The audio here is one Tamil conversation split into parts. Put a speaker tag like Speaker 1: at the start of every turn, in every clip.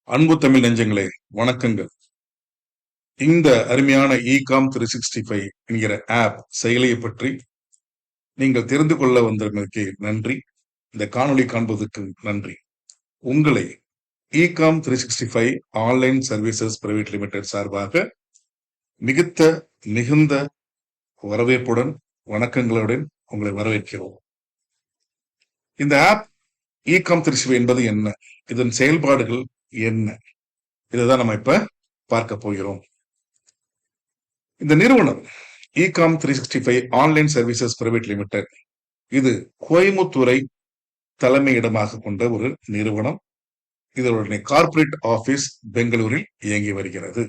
Speaker 1: அன்பு தமிழ் நெஞ்சங்களே, வணக்கங்கள். இந்த அருமையான இகாம் 365 என்கிற ஆப் செயலியை பற்றி நீங்கள் தெரிந்து கொள்ள வந்தமைக்கு நன்றி. இந்த காணொளி காண்பதற்கு நன்றி. உங்களை ecom 365 online services private limited சார்பாக மிகுந்த வரவேற்புடன் வணக்கங்களுடன் உங்களை வரவேற்கிறோம். இந்த ஆப் இகாம் 365 என்பது என்ன, இதன் செயல்பாடுகள் என்ன, இதைதான் நம்ம இப்ப பார்க்க போகிறோம். இந்த நிறுவனம் ecom 365 online services private limited இது கோயம்புத்தூரை தலைமையிடமாக கொண்ட ஒரு நிறுவனம். இதனுடைய கார்ப்பரேட் ஆபீஸ் பெங்களூரில் இயங்கி வருகிறது.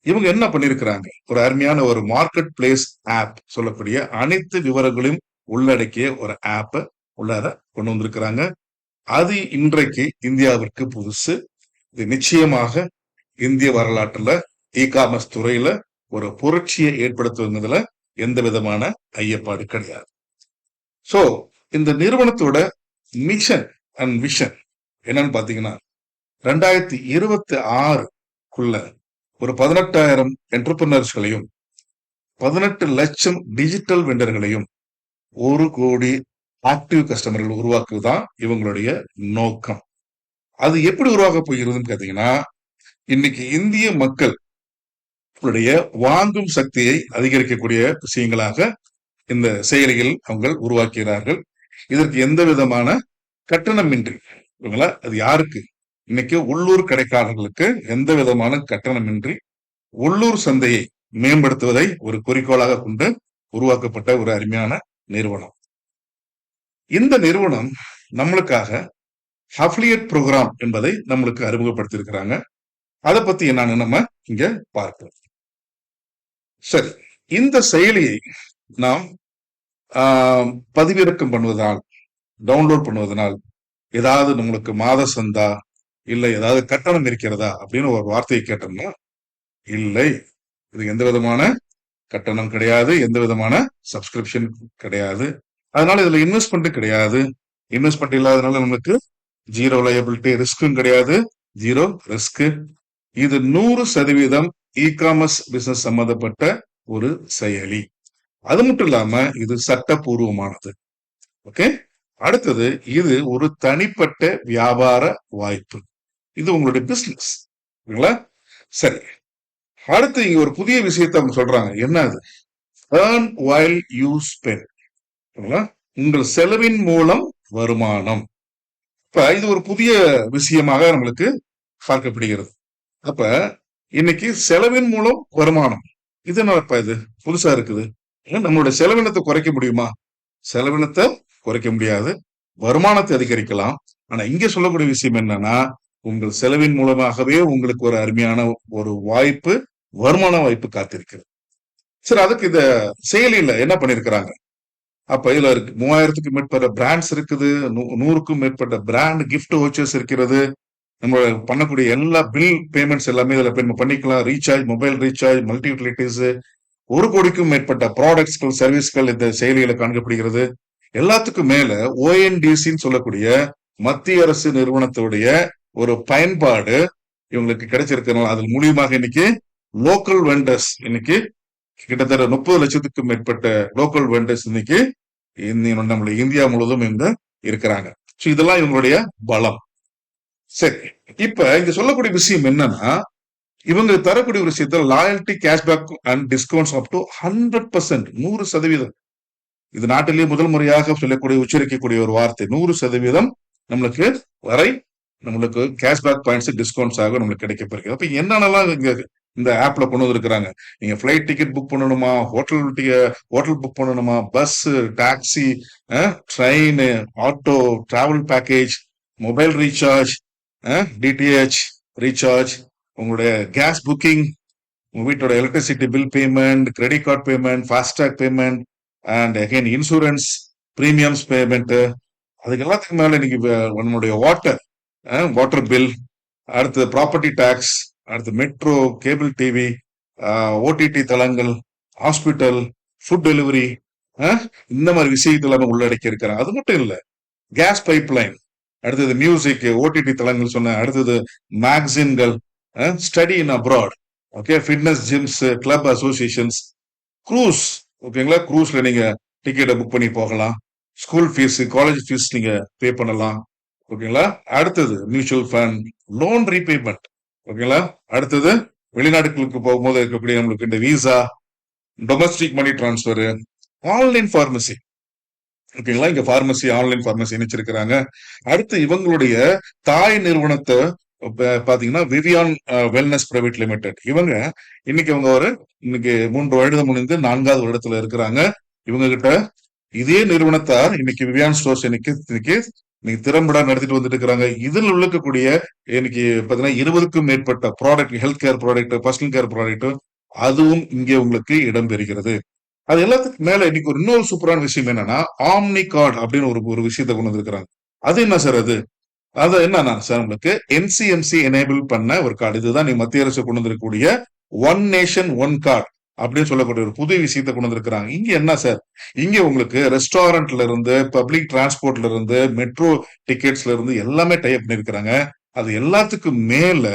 Speaker 1: இவங்க என்ன பண்ணிருக்கிறாங்க, ஒரு அருமையான ஒரு மார்க்கெட் பிளேஸ் ஆப் சொல்லக்கூடிய அனைத்து விவரங்களையும் உள்ளடக்கிய ஒரு ஆப்பை உள்ளார கொண்டு வந்திருக்கிறாங்க. அது இன்றைக்கு இந்தியாவிற்கு புதுசு. இது நிச்சயமாக இந்திய வரலாற்றுல இ-காமர்ஸ் துறையில ஒரு புரட்சியை ஏற்படுத்துவதில் எந்த விதமான ஐயப்பாடு கிடையாது. சோ இந்த நிறுவனத்தோட மிஷன் அண்ட் விஷன் என்னன்னு பாத்தீங்கன்னா, 2026க்குள்ள ஒரு 18,000 என்டர்பிரினர்ஸ்களையும் 18 லட்சம் டிஜிட்டல் வெண்டர்களையும் 1 கோடி ஆக்டிவ் கஸ்டமர்கள் உருவாக்குவதுதான் இவங்களுடைய நோக்கம். அது எப்படி உருவாக்க போகிறதுன்னு கேட்டீங்கன்னா, இன்னைக்கு இந்திய மக்கள் வாங்கும் சக்தியை அதிகரிக்கக்கூடிய விஷயங்களாக இந்த செயலிகள் அவங்க உருவாக்குகிறார்கள். இதற்கு எந்த விதமான கட்டணமின்றி, அது யாருக்கு, இன்னைக்கு உள்ளூர் கடைக்காரர்களுக்கு எந்த விதமான கட்டணமின்றி உள்ளூர் சந்தையை மேம்படுத்துவதை ஒரு குறிக்கோளாக கொண்டு உருவாக்கப்பட்ட ஒரு அருமையான நிறுவனம். இந்த நிறுவனம் நம்மளுக்காக அஃபிலியேட் ப்ரோக்ராம் என்பதை நம்மளுக்கு அறிமுகப்படுத்தியிருக்கிறாங்க. அதை பத்தி என்னன்னு நம்ம இங்க பார்ப்போம். சரி, இந்த செயலியை நாம் பதிவிறக்கம் பண்ணுவதால், டவுன்லோட் பண்ணுவதனால் ஏதாவது நம்மளுக்கு மாத சந்தா இல்ல ஏதாவது கட்டணம் இருக்கிறதா அப்படின்னு ஒரு வார்த்தையை கேட்டோம்னா, இல்லை, இது எந்த விதமான கட்டணம் கிடையாது, எந்த விதமான சப்ஸ்கிரிப்ஷன் கிடையாது. அதனால இதுல இன்வெஸ்ட்மெண்ட் கிடையாது. இன்வெஸ்ட்மெண்ட் இல்லாதனால நமக்கு ஜீரோ லயபிலிட்டி, ரிஸ்க்கும் கிடையாது, ஜீரோ ரிஸ்க். இது 100% இ-காமர்ஸ் பிசினஸ் சம்பந்தப்பட்ட ஒரு செயலி. அது மட்டும் இல்லாம இது சட்டபூர்வமானது. ஓகே, அடுத்தது இது ஒரு தனிப்பட்ட வியாபார வாய்ப்பு. இது உங்களுடைய பிசினஸ். சரி, அடுத்து இங்க ஒரு புதிய விஷயத்தை அவங்க சொல்றாங்க. என்ன அது? earn while you spend. உங்கள் செலவின் மூலம் வருமானம். இப்ப இது ஒரு புதிய விஷயமாக நம்மளுக்கு பார்க்கப்படுகிறது. அப்ப இன்னைக்கு செலவின் மூலம் வருமானம், இது என்னப்பா இது புதுசா இருக்குது? நம்மளுடைய செலவினத்தை குறைக்க முடியுமா? செலவினத்தை குறைக்க முடியாது, வருமானத்தை அதிகரிக்கலாம். ஆனா இங்க சொல்லக்கூடிய விஷயம் என்னன்னா, உங்கள் செலவின் மூலமாகவே உங்களுக்கு ஒரு அருமையான ஒரு வாய்ப்பு, வருமான வாய்ப்பு காத்திருக்கிறது. சரி, அதுக்கு இந்த செயலியில என்ன பண்ணிருக்கிறாங்க? அப்ப இதுல இருக்கு 3000க்கும் மேற்பட்ட பிராண்ட்ஸ் இருக்குது, 100க்கும் மேற்பட்ட பிராண்ட் கிஃப்ட் வவுச்சர்ஸ் இருக்கிறது. நம்ம பண்ணக்கூடிய எல்லா பில் பேமெண்ட்ஸ் எல்லாமே இதுல பண்ணிக்கலாம். Recharge, mobile recharge, multi utilities, 1 கோடிக்கும் மேற்பட்ட ப்ராடக்ட்ஸ்கள், சர்வீஸ்கள் இந்த செயலியில காண்கப்படுகிறது. எல்லாத்துக்கும் மேல ஓஎன்டிசின்னு சொல்லக்கூடிய மத்திய அரசு நிறுவனத்துடைய ஒரு பயன்பாடு இவங்களுக்கு கிடைச்சிருக்கிறதுனால அதன் மூலியமாக இன்னைக்கு லோக்கல் வெண்டர்ஸ், இன்னைக்கு கிட்டத்தட்ட 30 லட்சத்துக்கும் மேற்பட்ட லோக்கல் வெண்டர்ஸ் இன்னைக்கு நம்மளுடைய இந்தியா முழுவதும் இங்க இருக்கிறாங்க. இதெல்லாம் இவங்களுடைய பலம். சரி, இப்ப இங்க சொல்லக்கூடிய விஷயம் என்னன்னா, இவங்க தரக்கூடிய ஒரு விஷயத்த loyalty, cashback and discounts up to 100%, 100%. இது நாட்டிலேயே முதல் முறையாக சொல்லக்கூடிய, உச்சரிக்கக்கூடிய ஒரு வார்த்தை. 100% நம்மளுக்கு வரை நம்மளுக்கு கேஷ்பேக் பாயிண்ட்ஸ், டிஸ்கவுண்ட்ஸ் ஆக நம்மளுக்கு கிடைக்கப்பெறுகிறது. அப்ப என்னென்னலாம் இங்க இந்த ஆப்ல கொண்டு வந்திருக்கிறாங்க? நீங்க பிளைட் டிக்கெட் புக் பண்ணணுமா, ஹோட்டல் புக் பண்ணணுமா, bus, taxi, train, auto, travel package, mobile recharge, DTH recharge, உங்களுடைய கேஸ் புக்கிங், உங்க வீட்டோட electricity bill payment, credit card payment, FASTag payment, and again insurance premiums payment, அதுக்கு எல்லாத்துக்கும் மேல இன்னைக்கு நம்மளுடைய வாட்டர் பில், அடுத்து ப்ராப்பர்ட்டி டாக்ஸ், அடுத்து மெட்ரோ, கேபிள் டிவி, ஓடிடி தளங்கள், ஹாஸ்பிட்டல், ஃபுட் டெலிவரி, இந்த மாதிரி விஷயத்துல உள்ளடக்கி இருக்கிறாங்க. அது மட்டும் இல்ல, கேஸ் பைப் லைன், அடுத்தது மியூசிக், ஓடிடி தளங்கள் சொன்னேன். அடுத்தது மேகசின்கள், study in abroad, okay, fitness gyms, club associations, cruise, ஓகேங்களா, க்ரூஸ்ல நீங்க டிக்கெட்டை புக் பண்ணி போகலாம். ஸ்கூல் ஃபீஸ், காலேஜ் ஃபீஸ் நீங்க பே பண்ணலாம். ஓகேங்களா. அடுத்தது மியூச்சுவல் ஃபண்ட், லோன் ரீபேமெண்ட். ஓகேங்களா. அடுத்தது வெளிநாடுகளுக்கு போகும்போது இருக்கக்கூடிய நம்மளுக்கு இந்த visa, domestic money transfer, online pharmacy. ஓகேங்களா. இங்க பார்மசி, ஆன்லைன் பார்மசி இணைச்சிருக்கிறாங்க. அடுத்து இவங்களுடைய தாய் நிறுவனத்தை பாத்தீங்கன்னா விவியான் வெல்னஸ் பிரைவேட் லிமிடெட். இவங்க இன்னைக்கு 3 வருடம் முடிந்து 4வது வருடத்துல இருக்கிறாங்க. இவங்க கிட்ட இதே நிறுவனத்தார் இன்னைக்கு விவியான் ஸ்டோர்ஸ் இன்னைக்கு திறம்பட நடத்திட்டு வந்துட்டு இருக்கிறாங்க. இதில் இருக்கக்கூடிய இன்னைக்கு பாத்தீங்கன்னா 20க்கும் மேற்பட்ட product, health care product, personal care product, அதுவும் இங்கே உங்களுக்கு இடம்பெறுகிறது. அது எல்லாத்துக்கும் மேல இன்னைக்கு இன்னொரு சூப்பரான விஷயம் என்னன்னா, ஆம்னி கார்டு அப்படின்னு ஒரு விஷயத்தை கொண்டு வந்திருக்கிறாங்க. அது என்ன சார்? அது என்னன்னா சார், உங்களுக்கு என்சிஎம்சி எனேபிள் பண்ண ஒரு கார்டு. இதுதான் நீ மத்திய அரசு கொண்டு வந்திருக்கக்கூடிய ஒன் நேஷன் ஒன் கார்டு அப்படின்னு சொல்லக்கூடிய ஒரு புது விஷயத்தை கொண்டு வந்திருக்கிறாங்க. இங்க என்ன சார், இங்க உங்களுக்கு ரெஸ்டாரண்ட்ல இருந்து, பப்ளிக் டிரான்ஸ்போர்ட்ல இருந்து, மெட்ரோ டிக்கெட்ஸ்ல இருந்து எல்லாமே டைப் பண்ணிருக்கிறாங்க. அது எல்லாத்துக்கும் மேல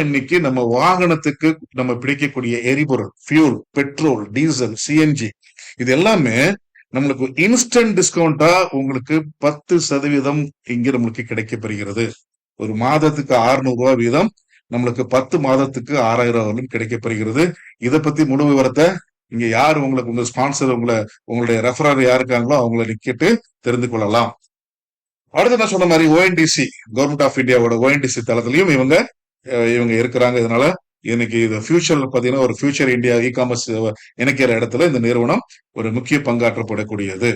Speaker 1: இன்னைக்கு நம்ம வாகனத்துக்கு நம்ம பிடிக்கக்கூடிய எரிபொருள், ஃபியூல், பெட்ரோல், டீசல், சிஎன்ஜி, இது எல்லாமே நம்மளுக்கு இன்ஸ்டன்ட் டிஸ்கவுண்டா உங்களுக்கு 10% இங்க நம்மளுக்கு கிடைக்கப்பெறுகிறது. ஒரு மாதத்துக்கு 600 ரூபாய் வீதம் நம்மளுக்கு 10 மாதத்துக்கு 6000 ரூபாய் கிடைக்கப்பெறுகிறது. இதை பத்தி முழு விவரத்தை இங்க யார் உங்களுக்கு உங்க ஸ்பான்சர், உங்களுடைய ரெஃபரர் யார் இருக்காங்களோ அவங்களை கேட்டு தெரிந்து கொள்ளலாம். அடுத்து நான் சொன்ன மாதிரி ஓஎன்டிசி, கவர்மெண்ட் ஆஃப் இந்தியாவோட ஓஎன்டிசி தளத்திலையும் இவங்க இருக்கிறாங்க. இதனால இன்னைக்கு இது ஃபியூச்சர்ல பாத்தீங்கன்னா ஒரு ஃபியூச்சர் இந்தியா இ காமர்ஸ் இணைக்கிற இடத்துல இந்த நிறுவனம் ஒரு முக்கிய பங்காற்றப்படக்கூடியது.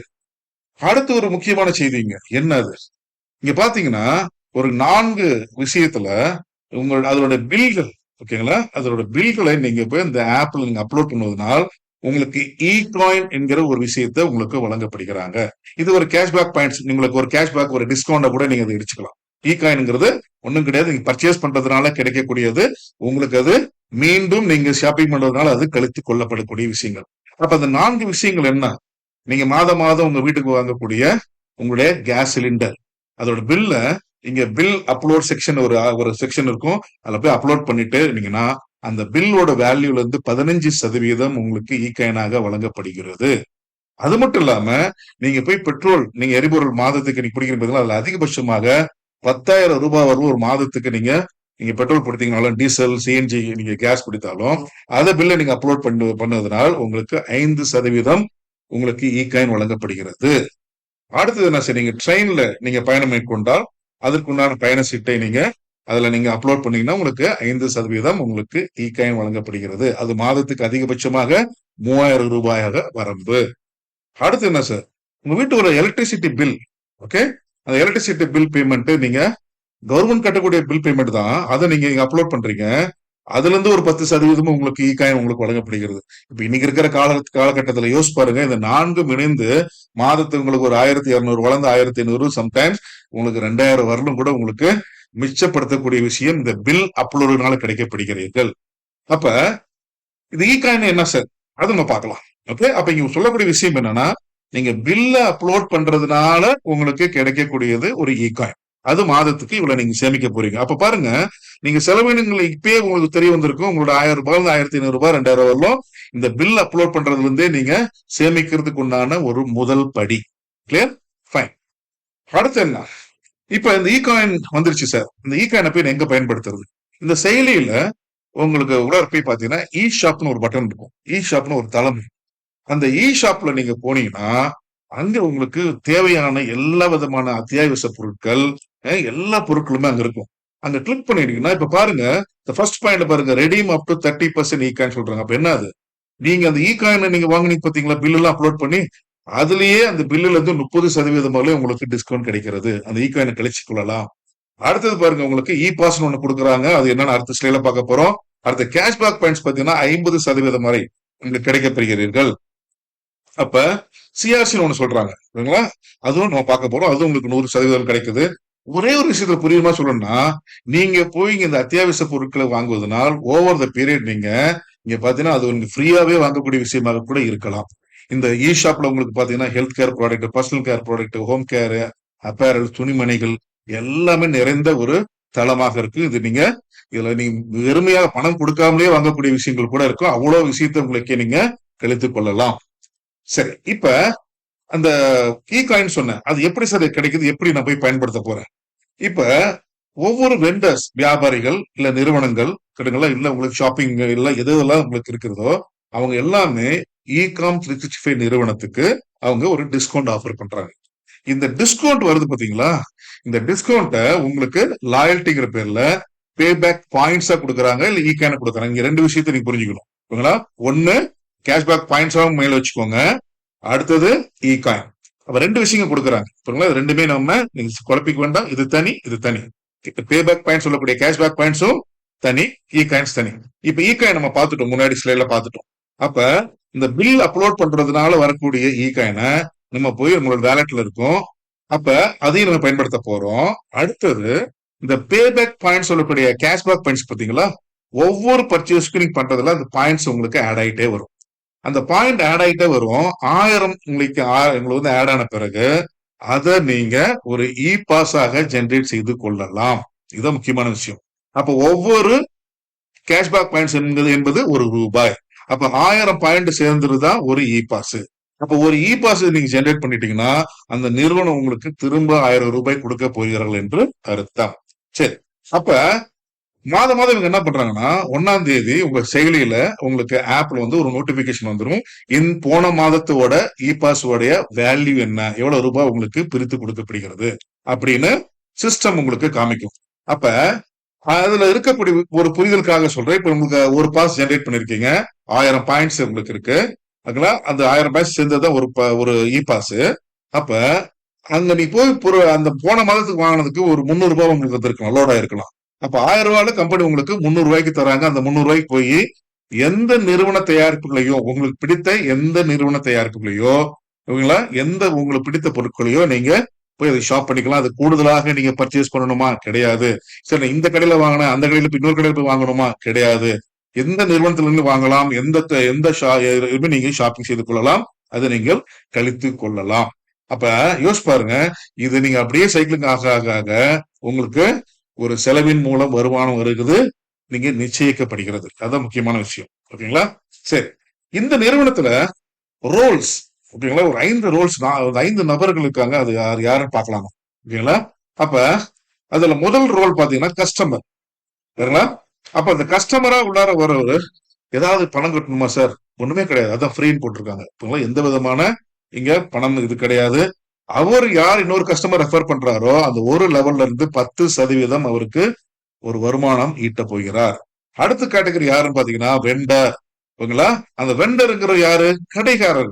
Speaker 1: அடுத்து ஒரு முக்கியமான செய்திங்க என்னது, இங்க பாத்தீங்கன்னா ஒரு 4 விஷயத்துல அதோட பில்கள், ஓகேங்களா, அதோட பில்களை நீங்க போய் இந்த ஆப்ல நீங்க அப்லோட் பண்ணுவதனால் உங்களுக்கு இ காயின் என்கிற ஒரு விஷயத்தை உங்களுக்கு வழங்கப்படுகிறாங்க. இது ஒரு கேஷ்பேக் பாயிண்ட்ஸ், உங்களுக்கு ஒரு கேஷ்பேக், ஒரு டிஸ்கவுண்ட் கூட நீங்க அதை இடிச்சுக்கலாம். இ காயின்ங்கிறது ஒண்ணும் கிடையாது, நீங்க பர்ச்சேஸ் பண்றதுனால கிடைக்கக்கூடியது. உங்களுக்கு அது மீண்டும் நீங்க ஷாப்பிங் பண்றதுனால அது கழித்து கொள்ளப்படக்கூடிய விஷயங்கள். அப்ப அந்த 4 விஷயங்கள் என்ன, நீங்க மாதம் உங்க வீட்டுக்கு வாங்கக்கூடிய உங்களுடைய கேஸ் சிலிண்டர், அதோட பில்ல இங்க பில் அப்லோட் செக்ஷன் ஒரு செக்ஷன் இருக்கும். அதுல போய் அப்லோட் பண்ணிட்டு இருந்தீங்கன்னா அந்த பில்லோட வேல்யூல இருந்து 15% உங்களுக்கு இ காயினாக வழங்கப்படுகிறது. அது மட்டும் இல்லாம நீங்க போய் பெட்ரோல், நீங்க எரிபொருள் மாதத்துக்கு நீங்க பிடிக்கிறீங்க, அதுல அதிகபட்சமாக 10,000 ரூபாய் வரும் ஒரு மாதத்துக்கு நீங்க பெட்ரோல் பிடித்தீங்கனாலும், டீசல், சிஎன்ஜி நீங்க கேஸ் பிடித்தாலும் அதை பில்ல நீங்க அப்லோட் பண்ணுவதனால் உங்களுக்கு 5% உங்களுக்கு இ காயின் வழங்கப்படுகிறது. அடுத்தது என்ன சார், நீங்க ட்ரெயின்ல நீங்க பயணம் மேற்கொண்டால் அதற்குண்டான பயண சீட்டை நீங்க அதுல நீங்க அப்லோட் பண்ணீங்கன்னா உங்களுக்கு 5% உங்களுக்கு இ காயின் வழங்கப்படுகிறது. அது மாதத்துக்கு அதிகபட்சமாக 3000 ரூபாயாக வரம்பு. அடுத்து என்ன சார், உங்க வீட்டு எலக்ட்ரிசிட்டி பில், ஓகே, அந்த எலக்ட்ரிசிட்டி பில் பேமெண்ட் நீங்க கவர்மெண்ட் கட்டக்கூடிய பில் பேமெண்ட் தான், அதை நீங்க அப்லோட் பண்றீங்க. அதுல இருந்து ஒரு 10% உங்களுக்கு இ காயின் உங்களுக்கு வழங்கப்படுகிறது. இப்ப இன்னைக்கு இருக்கிற காலகட்டத்தில் யோசிச்சு பாருங்க, இந்த 4ம் இணைந்து மாதத்துக்கு உங்களுக்கு ஒரு 1200 வளர்ந்து 1500, சம்டைம்ஸ் உங்களுக்கு 2000 வரலும் கூட உங்களுக்கு மிச்சப்படுத்தக்கூடிய விஷயம் இந்த பில் அப்லோடுனால கிடைக்கப்படுகிறீர்கள். அப்ப இது இ காயின் என்ன சார், அது நம்ம பார்க்கலாம். ஓகே, அப்ப இங்க சொல்லக்கூடிய விஷயம் என்னன்னா, நீங்க பில்ல அப்லோட் பண்றதுனால உங்களுக்கு கிடைக்கக்கூடியது ஒரு இ காயின். அது மாதத்துக்கு இவ்வளவு நீங்க சேமிக்க போறீங்க. அப்ப பாருங்க, நீங்க செலவினங்களை இப்பயே உங்களுக்கு தெரிய வந்திருக்கும். உங்களோட 1000 ரூபாய், 1500 ரூபாய், 2000 வரலும் இந்த பில் அப்லோட் பண்றதுல இருந்தே நீங்க சேமிக்கிறதுக்கு உண்டான ஒரு முதல் படி. Clear, fine. அடுத்து என்ன, இப்ப இந்த இ காயின் வந்துருச்சு சார். இந்த இ காயினை போய் எங்க பயன்படுத்துறது? இந்த செயலியில உங்களுக்கு உள்ளார போய் பாத்தீங்கன்னா இ ஷாப்னு ஒரு பட்டன் இருக்கும். இ ஷாப்னு ஒரு தளம். அந்த இ ஷாப்ல நீங்க போனீங்கன்னா அங்க உங்களுக்கு தேவையான எல்லா விதமான அத்தியாவசிய பொருட்கள், எல்லா பொருட்களுமே அங்க இருக்கும். அங்க கிளிக் பண்ணிட்டீங்கன்னா இப்ப பாருங்க, இந்த ஃபர்ஸ்ட் பாயிண்ட் பாருங்க, redeem up to 30% E coin சொல்றாங்க. அப்ப என்ன அது, நீங்க அந்த இ காயினை நீங்க வாங்கினீங்க பாத்தீங்களா, பில் எல்லாம் அப்லோட் பண்ணி, அதுலயே அந்த பில்லுல இருந்து 30% உங்களுக்கு டிஸ்கவுண்ட் கிடைக்கிறது. அந்த இ காயினை கழிச்சு கொள்ளலாம். அடுத்தது பாருங்க, உங்களுக்கு இ பாஸ் ஒண்ணு கொடுக்குறாங்க. அது என்னன்னு அடுத்த ஸ்லைட்ல பார்க்க போறோம். அடுத்த கேஷ்பேக் பாயிண்ட்ஸ் பாத்தீங்கன்னா 50% வரை உங்களுக்கு கிடைக்கப்பெறுகிறீர்கள். அப்ப சிஆர்சி ஒண்ணு சொல்றாங்க, அதுவும் நம்ம பார்க்க போறோம். அது உங்களுக்கு 100% கிடைக்குது. ஒரே ஒரு விஷயத்துல புரியுமா சொல்லணும்னா, நீங்க போய் இந்த அத்தியாவசிய பொருட்களை வாங்குவதனால் ஓவர் த பீரியட் நீங்க இங்க பாத்தீங்கன்னா அது உங்களுக்கு ஃப்ரீயாவே வாங்கக்கூடிய விஷயமாக கூட இருக்கலாம். இந்த இ ஷாப்ல உங்களுக்கு பாத்தீங்கன்னா health care product, personal care product, home care, apparel, துணிமணிகள் எல்லாமே நிறைந்த ஒரு தளமாக இருக்கு. இதுல நீங்க வெறுமையாக பணம் கொடுக்காமலே வாங்கக்கூடிய விஷயங்கள் கூட இருக்கும். அவ்வளவு விஷயத்தை உங்களுக்கு நீங்க கழித்துக் கொள்ளலாம். சரி, இப்ப அந்த இ காயின் சொன்னேன், அது எப்படி சார் கிடைக்குது, எப்படி நான் போய் பயன்படுத்த போறேன்? இப்ப ஒவ்வொரு வெண்டர்ஸ், வியாபாரிகள் இல்ல நிறுவனங்கள் கிடைங்களா, இல்ல உங்களுக்கு ஷாப்பிங் இல்ல எதெல்லாம் உங்களுக்கு இருக்கிறதோ, அவங்க எல்லாமே இகாம் 365 நிறுவனத்துக்கு அவங்க ஒரு டிஸ்கவுண்ட் ஆஃபர் பண்றாங்க. இந்த டிஸ்கவுண்ட் வருது பாத்தீங்களா, இந்த டிஸ்கவுண்ட உங்களுக்கு லாயல்ட்டிங்கிற பேர்ல பேபேக் பாயிண்ட்ஸா கொடுக்குறாங்க, இல்ல இ காயின் கொடுக்குறாங்க. இங்க ரெண்டு விஷயத்தை நீங்க புரிஞ்சுக்கணும். ஓகேங்களா? ஒன்னு கேஷ்பேக் பாயிண்ட்ஸாவும் மேல வச்சுக்கோங்க, அடுத்தது இ காயின். அப்ப ரெண்டு விஷயங்கள் கொடுக்குறாங்க. இது ரெண்டுமே நம்ம நீங்க குழப்பிக்க வேண்டாம். இது தனி, இது தனி. பேபேக் பாயிண்ட் சொல்லக்கூடிய கேஷ்பேக் பாயிண்ட்ஸும் தனி, இ காயின்ஸ் தனி. இப்ப இ காயின் நம்ம பார்த்துட்டோம், முன்னாடி ஸ்லைட்ல பார்த்துட்டோம். அப்ப இந்த பில் அப்லோட் பண்றதுனால வரக்கூடிய இ காயினை நம்ம போய் உங்களோட வேலட்ல இருக்கும். அப்ப அதையும் நம்ம பயன்படுத்த போறோம். அடுத்தது இந்த பேபேக் பாயிண்ட் சொல்லக்கூடிய கேஷ்பேக் பாயிண்ட்ஸ் பாத்தீங்களா, ஒவ்வொரு பர்ச்சேஸ்க்கு நீங்க பண்றதுல அந்த பாயிண்ட்ஸ் உங்களுக்கு ஆட் ஆயிட்டே வரும். அந்த பாயிண்ட் ஆட் ஆயிட்டே வரும். 1000 உங்களுக்கு ஆட் ஆன பிறகு அதை நீங்க ஒரு இ பாஸ் ஆக ஜெனரேட் செய்து கொள்ளலாம். இதுதான் முக்கியமான விஷயம். அப்ப ஒவ்வொரு கேஷ்பேக் பாயிண்ட்ஸ் என்பது ₹1. அப்ப 1000 பாயிண்ட் சேர்ந்துருதான் ஒரு இ பாஸ். அப்ப ஒரு இ பாஸ் நீங்க ஜெனரேட் பண்ணிட்டீங்கன்னா அந்த நிறுவனம் உங்களுக்கு திரும்ப ₹1000 கொடுக்க போகிறார்கள் என்று அர்த்தம். சரி, அப்ப மாதம் இவங்க என்ன பண்றாங்கன்னா, 1ஆம் தேதி உங்க செயலியில உங்களுக்கு ஆப்ல ஒரு நோட்டிபிகேஷன் வந்துடும். போன மாதத்தோட இ பாஸ் உடைய வேல்யூ என்ன, எவ்வளவு ரூபாய் உங்களுக்கு பிரித்து கொடுக்கப்படுகிறது அப்படின்னு சிஸ்டம் உங்களுக்கு காமிக்கும். அப்ப அதுல இருக்கக்கூடிய ஒரு புரிதலுக்காக சொல்றேன். இப்ப உங்களுக்கு ஒரு பாஸ் ஜெனரேட் பண்ணிருக்கீங்க, 1000 பாயிண்ட்ஸ் உங்களுக்கு இருக்கு. அந்த 1000 பாயிண்ட்ஸ் சேர்ந்ததுதான் ஒரு இ பாஸ். அப்ப அங்க நீ போய் அந்த போன மாதத்துக்கு வாங்கினதுக்கு ஒரு ₹300 உங்களுக்கு வந்திருக்கலாம், லோட் ஆயிருக்கலாம். அப்ப ₹1000 கம்பெனி உங்களுக்கு ₹300 தராங்க. அந்த ₹300 போய் எந்த நிறுவன தயாரிப்புகளையோ, உங்களுக்கு பிடித்த எந்த நிறுவன தயாரிப்புகளையோ, எந்த உங்களுக்கு பிடித்த பொருட்களையோ நீங்க போய் அதை ஷாப் பண்ணிக்கலாம். அது கூடுதலாக நீங்க பர்ச்சேஸ் பண்ணணுமா? கிடையாது. சரி, இந்த கடையில வாங்கினா அந்த கடையில இன்னொரு கடையில போய் வாங்கணுமா? கிடையாது. எந்த நிறுவனத்துல இருந்து வாங்கலாம், எந்த நீங்க ஷாப்பிங் செய்து கொள்ளலாம், அதை நீங்கள் கழித்து கொள்ளலாம். அப்ப யோசிச்சு பாருங்க, இது நீங்க அப்படியே சைக்கிளிங் ஆக ஆக ஆக உங்களுக்கு ஒரு செலவின் மூலம் வருமானம் வருகிறது, நீங்க நிச்சயிக்கப்படுகிறது. அதுதான் முக்கியமான விஷயம். ஓகேங்களா? சரி, இந்த நிறுவனத்துல ரோல்ஸ், ஓகேங்களா, ஒரு 5 ரோல்ஸ், 5 நபர்கள் இருக்காங்க. அது யாருன்னு பார்க்கலாமா? ஓகேங்களா? அப்ப அதுல முதல் ரோல் பாத்தீங்கன்னா கஸ்டமர். அப்ப அந்த கஸ்டமரா உள்ளார வரவர் ஏதாவது பணம் கட்டணுமா சார்? ஒண்ணுமே கிடையாது, அதான் ஃப்ரீன்னு போட்டிருக்காங்க. எந்த விதமான இங்க பணம் இது கிடையாது. அவர் யார் இன்னொரு கஸ்டமர் ரெஃபர் பண்றாரோ அந்த ஒரு லெவல்ல இருந்து 10% அவருக்கு ஒரு வருமானம் ஈட்ட போகிறார். அடுத்த கேட்டகரி யாருன்னு பாத்தீங்கன்னா வெண்டர். ஓகேங்களா? அந்த வெண்டருங்கிற யாரு? கடைக்காரர்.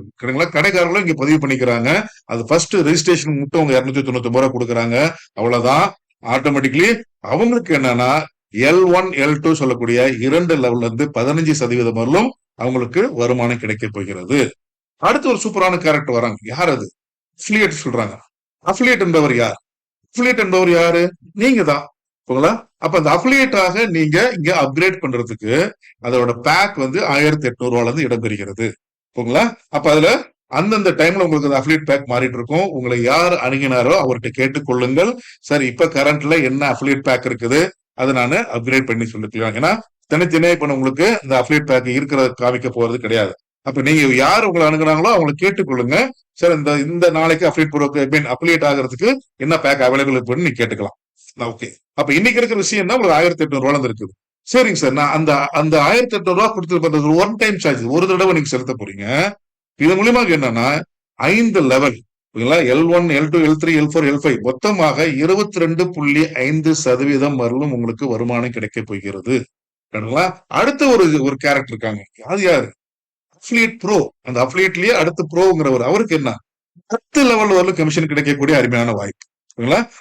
Speaker 1: கடைக்காரர்களும் இங்க பதிவு பண்ணிக்கிறாங்க. அது ஃபர்ஸ்ட் ரெஜிஸ்ட்ரேஷன் மட்டும் அவங்க ₹299 கொடுக்குறாங்க. அவ்வளவுதான். ஆட்டோமேட்டிக்லி அவங்களுக்கு என்னன்னா L1 L2 சொல்லக்கூடிய 2 லெவல்ல இருந்து 15% வரலும் அவங்களுக்கு வருமானம் கிடைக்க போகிறது. அடுத்து ஒரு சூப்பரான கேரக்டர் வராங்க. யார் அது? அஃபிலியேட் சொல்றாங்க. அஃபிலியேட் என்பவர் யார்? அஃபிலியேட் என்பவர் யாரு? நீங்க தான். அப்ப அந்த அஃபிலியேட்டாக நீங்க இங்க அப்கிரேட் பண்றதுக்கு அதோட பேக் ₹1800 இருந்து இடம்பெறுகிறது. அப்ப அதுல அந்தந்த டைம்ல உங்களுக்கு அஃபிலியேட் பேக் மாறிட்டு இருக்கும். உங்களை யார் அணுகினாரோ அவர்கிட்ட கேட்டுக்கொள்ளுங்கள். சார், இப்ப கரண்ட்ல என்ன அஃபிலியேட் பேக் இருக்குது, அதை நான் அப்கிரேட் பண்ணி சொல்லிக்கலாம். ஏன்னா தனித்தனியா இப்ப உங்களுக்கு இந்த அஃபிலியேட் பேக் இருக்கிறத காமிக்க போறது கிடையாது. அப்ப நீங்க யார் உங்களை அணுகுறாங்களோ அவங்களை கேட்டுக்கொள்ளுங்க. சார், இந்த நாளைக்கு அஃபிலியேட் ஆகிறதுக்கு என்ன பேக் அவைலபிள் இருக்குன்னு நீங்க கேட்டுக்கலாம். ஓகே. அப்ப இன்னைக்கு இருக்கிற விஷயம் என்ன, உங்களுக்கு ₹1800 இருக்குது. சரிங்க சார், நான் அந்த ₹1800 கொடுத்து ஒன் டைம் சார்ஜ், ஒரு தடவை நீங்க செலுத்த போறீங்க. இது மூலியமா என்னன்னா 5 level, L1 L2 L3 L4 L5 மொத்தமாக 22.5% வரலும் உங்களுக்கு வருமானம் கிடைக்க போகிறது. அடுத்த ஒரு கேரக்டர் இருக்காங்க. அது யாரு? Affiliate bro. அந்த அஃபிலியேட்லயே அடுத்த ப்ரோங்கிறவர், அவருக்கு என்ன 10 லெவல் வரலும் கமிஷன் கிடைக்கக்கூடிய அருமையான வாய்ப்பு.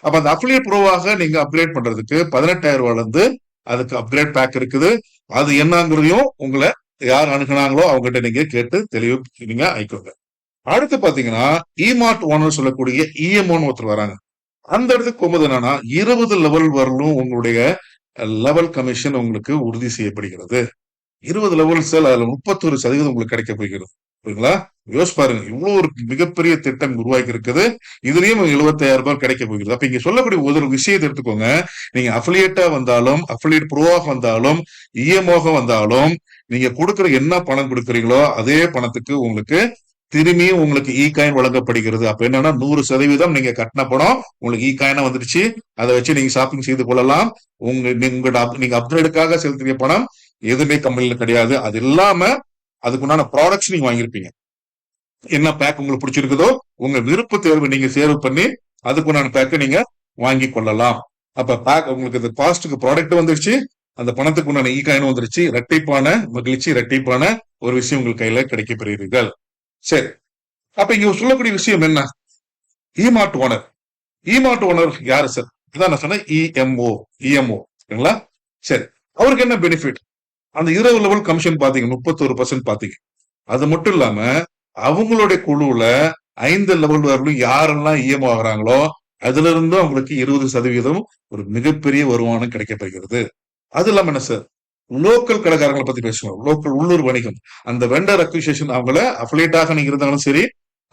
Speaker 1: அப்ப அந்த அஃபிலியேட் ப்ரோவாக நீங்க அப்கிரேட் பண்றதுக்கு ₹18,000 இருந்து அதுக்கு அப்கிரேட் பேக் இருக்குது. அது என்னங்கிறதையும் உங்களை யார் அணுகுனாங்களோ அவங்ககிட்ட நீங்க கேட்டு தெளிவு நீங்க ஆயிக்கோங்க. அடுத்து பாத்தீங்கன்னா இமார்ட் ஓனர் சொல்லக்கூடிய இஎம்ஓன்னு ஒருத்தர் வராங்க. அந்த இடத்துக்கு போகும்போது என்னன்னா 20 லெவல் வரலும் உங்களுடைய லெவல் கமிஷன் உங்களுக்கு உறுதி செய்யப்படுகிறது. 20 லெவல் சேல், அதுல 31% உங்களுக்கு கிடைக்க போகிறது. புரியுங்களா? யோசிச்சு பாருங்க, இவ்வளவு ஒரு மிகப்பெரிய திட்டம் உருவாக்கி இருக்குது. இதுலயும் 75,000 கிடைக்க போகிறது. அப்ப இங்க சொல்லக்கூடிய ஒரு விஷயத்தை எடுத்துக்கோங்க. நீங்க அஃபிலியேட்டா வந்தாலும், அஃபிலியேட் ப்ரோவாக வந்தாலும், இஎம்ஓக வந்தாலும், நீங்க கொடுக்குற என்ன பணம் கொடுக்குறீங்களோ அதே பணத்துக்கு உங்களுக்கு திரும்பியும் உங்களுக்கு இ காயின் வழங்கப்படுகிறது. அப்ப என்னன்னா 100% நீங்க கட்டின பணம் உங்களுக்கு இ காயினா வந்துருச்சு. அதை வச்சு நீங்க ஷாப்பிங் செய்து கொள்ளலாம். நீங்க அப்கிரேடுக்காக செலுத்திய பணம் எதுவுமே கம்பெனில கிடையாது. அது இல்லாம அதுக்குண்டான ப்ராடக்ட்ஸ் நீங்க வாங்கியிருப்பீங்க. என்ன பேக் உங்களுக்கு பிடிச்சிருக்குதோ உங்க விருப்ப தேர்வு நீங்க தேர்வு பண்ணி அதுக்குண்டான பேக்கை நீங்க வாங்கி கொள்ளலாம். அப்ப பேக் உங்களுக்கு இந்த காஸ்ட்டுக்கு ப்ராடக்ட் வந்துருச்சு, அந்த பணத்துக்கு உண்டான இ காயின் வந்துருச்சு. இரட்டைப்பான மகிழ்ச்சி, இரட்டைப்பான ஒரு விஷயம் உங்கள் கையில கிடைக்க பெறுகிறீர்கள். சரி, அப்ப இங்க சொல்லக்கூடிய விஷயம் என்ன? இமார்ட் ஓனர். இமார்ட் ஓனர் யாரு சார்? இதான் நான் சொன்னேன், இஎம்ஓ. இஎம்ஓ சரிங்களா? சரி, அவருக்கு என்ன பெனிஃபிட்? அந்த 20 லெவல் கமிஷன் பாத்தீங்க, 31% பாத்தீங்க. அது மட்டும் இல்லாம அவங்களுடைய குழுவுல 5 லெவல் வரலும் யாரெல்லாம் இஎம்ஓ ஆகுறாங்களோ அதுல இருந்தும் அவங்களுக்கு 20% ஒரு மிகப்பெரிய வருமானம் கிடைக்கப்பெறுகிறது. அது இல்லாம என்ன சார், லோக்கல் கடைக்காரங்களை பத்தி பேசுவோம். லோக்கல் உள்ளூர் வணிகம், அந்த வெண்டர் அக்விசிஷன், அவங்கள அஃபிலியேட்டாக நீங்க இருந்தாலும் சரி,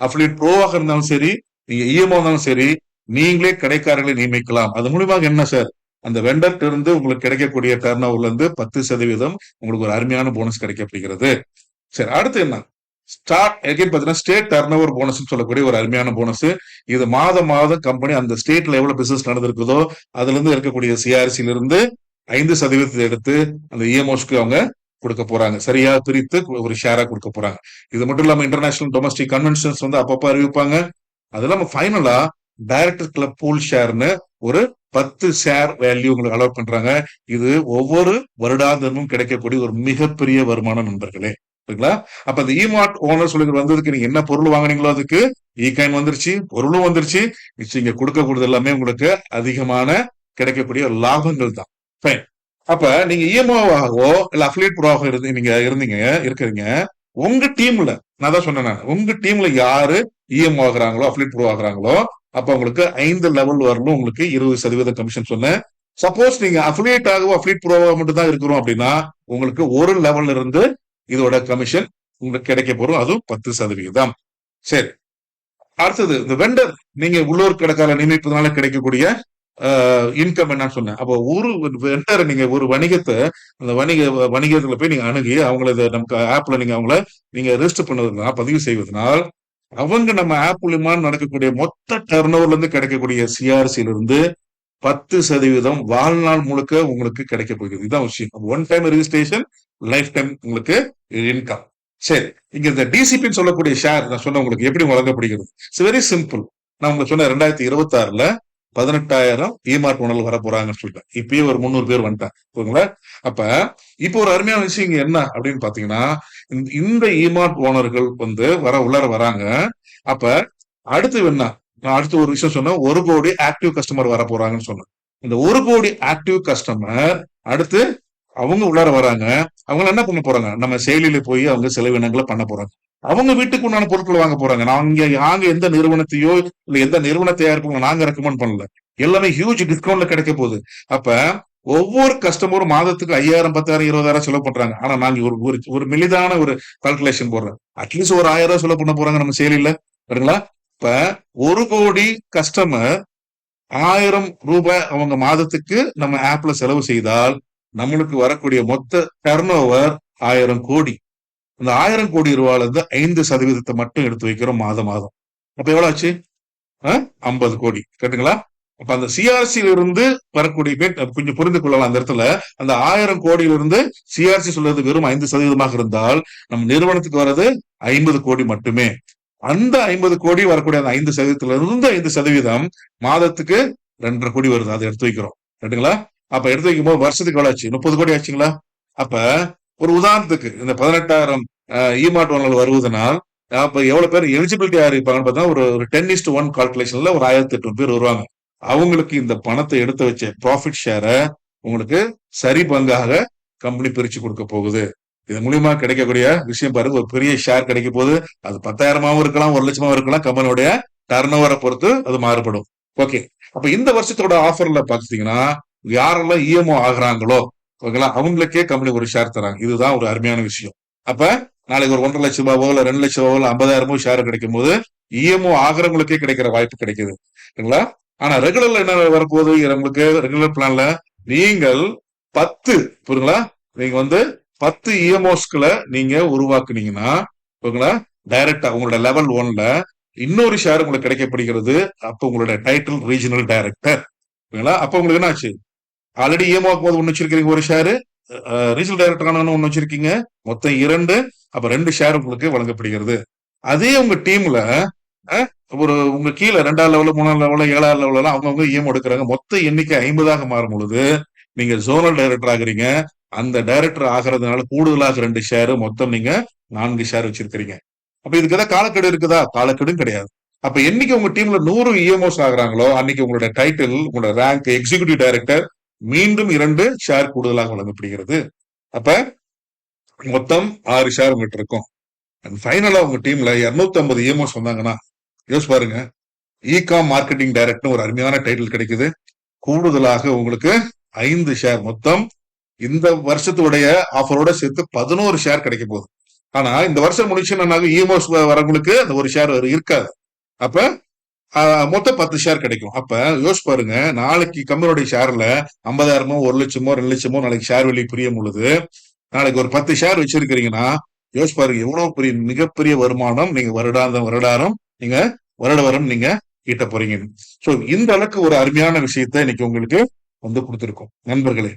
Speaker 1: அஃபிலியேட் ப்ரோவாக இருந்தாலும் சரி, நீங்க இஎம்ஓ இருந்தாலும் சரி, நீங்களே கடைக்காரர்களை நியமிக்கலாம். அது மூலியமாக என்ன சார், அந்த வெண்டர்ட்ட இருந்து உங்களுக்கு கிடைக்கக்கூடிய டர்ன் ஓவர்ல இருந்து 10% உங்களுக்கு ஒரு அருமையான போனஸ் கிடைக்கப்படுகிறது. சரி, அடுத்து என்ன? ஸ்டார்ட் எகைன் பாத்தீங்கன்னா ஸ்டேட் டர்ன் ஓவர் போனஸ் சொல்லக்கூடிய ஒரு அருமையான போனஸ். இது மாதம் கம்பெனி அந்த ஸ்டேட்ல எவ்வளவு பிசினஸ் நடந்திருக்குதோ அதுல இருந்து இருக்கக்கூடிய சிஆர்சில இருந்து 5% எடுத்து அந்த இஎம்ஓஸ்க்கு அவங்க கொடுக்க போறாங்க. சரியா பிரித்து ஒரு ஷேரா கொடுக்க போறாங்க. இது மட்டும் இல்லாம இன்டர்நேஷனல் டொமஸ்டிக் கன்வென்ஷன்ஸ் வந்து அப்பப்ப அறிவிப்பாங்க. அது இல்லாம ஃபைனலா டைரக்டர் கிளப் பூல் ஷேர்னு ஒரு 10 ஷேர் வேல்யூ உங்களுக்கு அலோட் பண்றாங்க. இது ஒவ்வொரு வருடாந்திரமும் கிடைக்கக்கூடிய ஒரு மிகப்பெரிய வருமானம் நண்பர்களே. சரிங்களா? அப்ப அந்த இமார்ட் ஓனர் சொல்லி வந்ததுக்கு நீங்க என்ன பொருள் வாங்குனீங்களோ அதுக்கு இ காயின் வந்துருச்சு, பொருளும் வந்துருச்சு. இங்க கொடுக்கக்கூடியது எல்லாமே உங்களுக்கு அதிகமான கிடைக்கக்கூடிய லாபங்கள் தான். ஃபைன். அப்ப நீங்க இஎம்ஓவாகவோ இல்ல அஃபிலியேட் ப்ரோவாக இருக்கிறீங்க. உங்க டீம்ல நான் தான் சொன்னேன், உங்க டீம்ல யாரு இஎம்ஓ ஆகுறாங்களோ அஃபிலியேட் ப்ரோ ஆகுறாங்களோ அப்ப உங்களுக்கு 5 லெவல் வரலும் உங்களுக்கு 20% கமிஷன் சொன்னேன். சப்போஸ் நீங்க அஃபிலியேட் ஆகவோ அஃபிலியேட் ப்ரோவா மட்டும் தான் இருக்கிறோம் அப்படின்னா உங்களுக்கு ஒரு லெவல்ல இருந்து இதோட கமிஷன் உங்களுக்கு கிடைக்க போறோம், அதுவும் 10%. சரி, அடுத்தது இந்த வெண்டர், நீங்க உள்ளூர் கடைக்கார நியமிப்பதனால கிடைக்கக்கூடிய இன்கம் என்னன்னு சொன்னேன். அப்போ ஒரு வெண்டர், நீங்க ஒரு வணிகத்தை அந்த வணிகத்துல போய் நீங்க அணுகி அவங்கள நமக்கு ஆப்ல நீங்க அவங்கள நீங்க ரெஜிஸ்டர் பண்ணுவதுனா பதிவு செய்வதனால் அவங்க நம்ம ஆப் மூலியமா நடக்கக்கூடிய மொத்த டர்ன் ஓவர்ல இருந்து கிடைக்கக்கூடிய சிஆர்சியில இருந்து 10% வாழ்நாள் முழுக்க உங்களுக்கு கிடைக்க போகிறது. இதுதான் விஷயம். One time registration, life time உங்களுக்கு இன்கம். சரி, இங்க இந்த டிசிபின்னு சொல்லக்கூடிய ஷேர் நான் சொன்ன உங்களுக்கு எப்படி வழங்கப்படுகிறது? It's very simple. நான் உங்களுக்கு சொன்ன 2026ல 18,000 இமார்ட் ஓனர்கள் வர போறாங்கன்னு சொல்லிட்டேன். இப்பயே ஒரு 300 பேர் வந்துட்டாங்க. அப்ப இப்போ ஒரு அருமையான விஷயம் இங்க என்ன அப்படின்னு பாத்தீங்கன்னா, இந்த இமார்ட் ஓனர்கள் வந்து உள்ளார வராங்க. அப்ப அடுத்து என்ன, நான் அடுத்து ஒரு விஷயம் சொன்னேன், 1 கோடி ஆக்டிவ் கஸ்டமர் வர போறாங்கன்னு சொன்னேன். இந்த 1 கோடி ஆக்டிவ் கஸ்டமர் அடுத்து அவங்க உள்ளார வராங்க. அவங்க என்ன பண்ண போறாங்க, நம்ம செயலியில போய் அவங்க செலவினங்களை பண்ண போறாங்க. அவங்க வீட்டுக்கு உண்டான பொருட்கள் வாங்க போறாங்க. நாங்க எந்த நிறுவனத்தையோ இல்ல எந்த நிறுவன தயாரிப்புகளை நாங்க ரெக்கமெண்ட் பண்ணல. எல்லாமே ஹியூஜ் டிஸ்கவுண்ட்ல கிடைக்க போகுது. அப்ப ஒவ்வொரு கஸ்டமரும் மாதத்துக்கு 5,000, 10,000, 20,000 செலவு பண்றாங்க. ஆனா நாங்க ஒரு மெலிதான ஒரு கால்குலேஷன் போடுறோம். அட்லீஸ்ட் ஒரு 1,000 ரூபாய் செலவு பண்ண போறாங்க நம்ம செயலியில. சரிங்களா? இப்ப 1 கோடி கஸ்டமர் 1,000 ரூபாய் அவங்க மாதத்துக்கு நம்ம ஆப்ல செலவு செய்தால் நம்மளுக்கு வரக்கூடிய மொத்த டர்ன் ஓவர் 1,000 கோடி. இந்த 1,000 கோடி ரூபாயில இருந்து 5% மட்டும் எடுத்து வைக்கிறோம் மாதம். அப்ப எவ்வளவு ஆச்சு? 50 கோடி. கேட்டுங்களா? அப்ப அந்த சிஆர்சியில இருந்து வரக்கூடிய கொஞ்சம் புரிந்து கொள்ளலாம். அந்த இடத்துல அந்த 1,000 கோடியிலிருந்து சிஆர்சி சொல்றது வெறும் 5% இருந்தால் நம்ம நிறுவனத்துக்கு வர்றது 50 கோடி மட்டுமே. அந்த 50 கோடி வரக்கூடிய அந்த 5%ல இருந்து 5% மாதத்துக்கு 2,5 கோடி வருது. அதை எடுத்து வைக்கிறோம். கேட்டுங்களா? அப்ப எடுத்து வைக்கும் போது வருஷத்துக்கு எவ்வளவு ஆச்சு? 30 கோடி ஆச்சுங்களா? அப்ப ஒரு உதாரணத்துக்கு இந்த 18,000 இமார்ட் ஓனர்கள் வருவதனால் அப்ப எவ்வளவு பேர் எலிஜிபிலிட்டியா இருப்பாங்கன்னு பார்த்தா ஒரு 10:1 கால்குலேஷன்ல ஒரு 1,800 பேர் வருவாங்க. அவங்களுக்கு இந்த பணத்தை எடுத்து வச்ச ப்ராஃபிட் ஷேரை உங்களுக்கு சரி பங்காக கம்பெனி பிரிச்சு கொடுக்க போகுது. இது மூலியமா கிடைக்கக்கூடிய விஷயம் பாருங்க, ஒரு பெரிய ஷேர் கிடைக்க போகுது. அது 10,000 இருக்கலாம், 1,00,000 இருக்கலாம். கம்பெனியோட டர்ன் ஓவரை பொறுத்து அது மாறுபடும். ஓகே, அப்ப இந்த வருஷத்தோட ஆஃபர்ல பாத்தீங்கன்னா யாரெல்லாம் இஎம்ஓ ஆகுறாங்களோ ஓகேங்களா? அவங்களுக்கே கம்பெனி ஒரு ஷேர் தராங்க. இதுதான் ஒரு அருமையான விஷயம். அப்ப நாளைக்கு ஒரு 1,50,000 ரூபாவோ இல்ல 2,00,000 ரூபாவோ இல்ல 50,000 ஷேர் கிடைக்கும் போது இஎம்ஓ ஆகிறவங்களுக்கே கிடைக்கிற வாய்ப்பு கிடைக்குது. சரிங்களா? ஆனா ரெகுலர்ல என்ன வரப்போகுது உங்களுக்கு? ரெகுலர் பிளான்ல நீங்கள் 10 புரியுங்களா? நீங்க வந்து 10 இஎம்ஓஸ்களை நீங்க உருவாக்குனீங்கன்னா ஓகேங்களா? டைரக்டா உங்களோட லெவல் 1ல இன்னொரு ஷேர் உங்களுக்கு கிடைக்கப்படுகிறது. அப்ப உங்களோட டைட்டில் ரீஜனல் டைரக்டர். ஓகேங்களா? அப்ப உங்களுக்கு என்ன ஆச்சு? ஆல்ரெடி இஎம்ஓக்கு போது ஒன்னு வச்சிருக்கீங்க ஒரு ஷேர், ரீஜனல் டைரக்டர் ஒன்னு வச்சிருக்கீங்க, மொத்தம் 2. அப்ப 2 ஷேர் உங்களுக்கு வழங்கப்படுகிறது. அதே உங்க டீம்ல ஒரு உங்க கீழே 2வது லெவல் 3வது லெவல் 7வது லெவல் அவங்கவுங்க இஎம்ஓ எடுக்கிறாங்க. மொத்த எண்ணிக்கை 50ஆக மாறும் பொழுது நீங்க ஜோனல் டைரக்டர் ஆகுறீங்க. அந்த டைரக்டர் ஆகிறதுனால கூடுதலாக 2 ஷேர், மொத்தம் நீங்க 4 ஷேர் வச்சிருக்கீங்க. அப்ப இதுக்கு ஏதாவது காலக்கெடு இருக்குதா? காலக்கெடும் கிடையாது. அப்ப என்னைக்கு உங்க டீம்ல 100 இஎம்ஓஸ் ஆகுறாங்களோ அன்னைக்கு உங்களோட டைட்டில், உங்களோட ரேங்க் எக்ஸிகியூட்டிவ் டைரக்டர் மீண்டும் 2 ஷேர் கூடுதலாக வழங்கப்படுகிறது. அப்ப மொத்தம் 6 ஷேர் உங்ககிட்ட இருக்கும். ஃபைனலா உங்க டீம்ல 250 இஎம்ஓஸ் வந்தாங்கன்னா யோசிச்சு பாருங்க. இகாம் மார்க்கெட்டிங் டைரக்டர் ஒரு அருமையான டைட்டில் கிடைக்குது. கூடுதலாக உங்களுக்கு 5 ஷேர், மொத்தம் இந்த வருஷத்துடைய ஆஃபரோட சேர்த்து 11 ஷேர் கிடைக்க போகுது. ஆனா இந்த வருஷம் முடிச்சுன்னா இஎம்ஓஸ் வரவங்களுக்கு அந்த ஒரு ஷேர் இருக்காது. அப்ப மொத்தம் 10 ஷேர் கிடைக்கும். அப்ப யோசிச்சு பாருங்க, நாளைக்கு கம்பெனியோட ஷேர்ல 50,000 1,00,000 2,00,000 நாளைக்கு ஷேர் வெளியே புரியும் பொழுது நாளைக்கு ஒரு 10 ஷேர் வச்சிருக்கிறீங்கன்னா யோசிச்சு பாருங்க எவ்வளவு பெரிய மிகப்பெரிய வருமானம் நீங்க வருடாரம் நீங்க வருடம் நீங்க ஈட்ட போறீங்க. சோ இந்த அளவுக்கு ஒரு அருமையான விஷயத்த இன்னைக்கு உங்களுக்கு வந்து கொடுத்திருக்கோம் நண்பர்களே.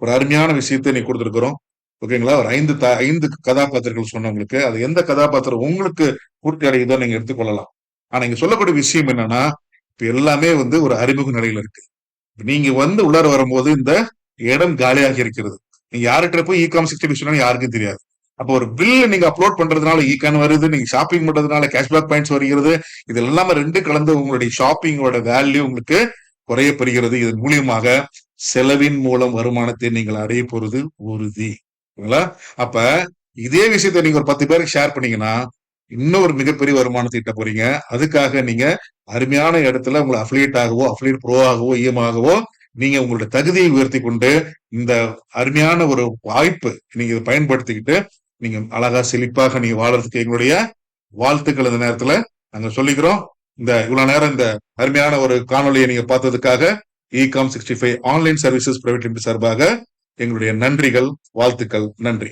Speaker 1: ஒரு அருமையான விஷயத்தை இன்னைக்கு கொடுத்திருக்கிறோம். ஓகேங்களா? ஒரு 5 கதாபாத்திரங்கள் சொன்னவங்களுக்கு அது எந்த கதாபாத்திரம் உங்களுக்கு பூர்த்தி அடையுதோ நீங்க எடுத்துக்கொள்ளலாம். ஆனா இங்க சொல்லக்கூடிய விஷயம் என்னன்னா, இப்ப எல்லாமே வந்து ஒரு அறிமுக நிலையில இருக்கு. நீங்க வந்து உள்ளார வரும்போது இந்த இடம் காலியாக இருக்கிறது. நீங்க யார்கிட்ட போய் இகாம் 60 சொன்னா யாருக்கும் தெரியாது. அப்போ ஒரு பில் நீங்க அப்லோட் பண்றதுனால இகான் வருது, நீங்க ஷாப்பிங் பண்றதுனால கேஷ்பேக் பாயிண்ட்ஸ் வருகிறது. இது எல்லாமே 2 கலந்து உங்களுடைய ஷாப்பிங்கோட வேல்யூ உங்களுக்கு குறையப்படுகிறது. இதன் மூலியமாக செலவின் மூலம் வருமானத்தை நீங்கள் அடைய போறது உறுதி. அப்ப இதே விஷயத்தை நீங்க ஒரு 10 பேருக்கு ஷேர் பண்ணீங்கன்னா இன்னும் ஒரு மிகப்பெரிய வருமானத்தை ஈட்ட போறீங்க. அதுக்காக நீங்க அருமையான இடத்துல உங்களை அஃபிலியேட் ஆகவோ, அஃபிலியேட் ப்ரோ ஆகவோ, இஎம் ஆகவோ நீங்க உங்களோட தகுதியை உயர்த்தி கொண்டு இந்த அருமையான ஒரு வாய்ப்பு நீங்க இதை பயன்படுத்திக்கிட்டு நீங்க அழகா செழிப்பாக நீங்க வாழறதுக்கு எங்களுடைய வாழ்த்துக்கள் இந்த நேரத்துல நாங்க சொல்லிக்கிறோம். இந்த இவ்வளவு நேரம் இந்த அருமையான ஒரு காணொலியை நீங்க பார்த்ததுக்காக ecom 65 online services private limited சார்பாக எங்களுடைய நன்றிகள், வாழ்த்துக்கள். நன்றி.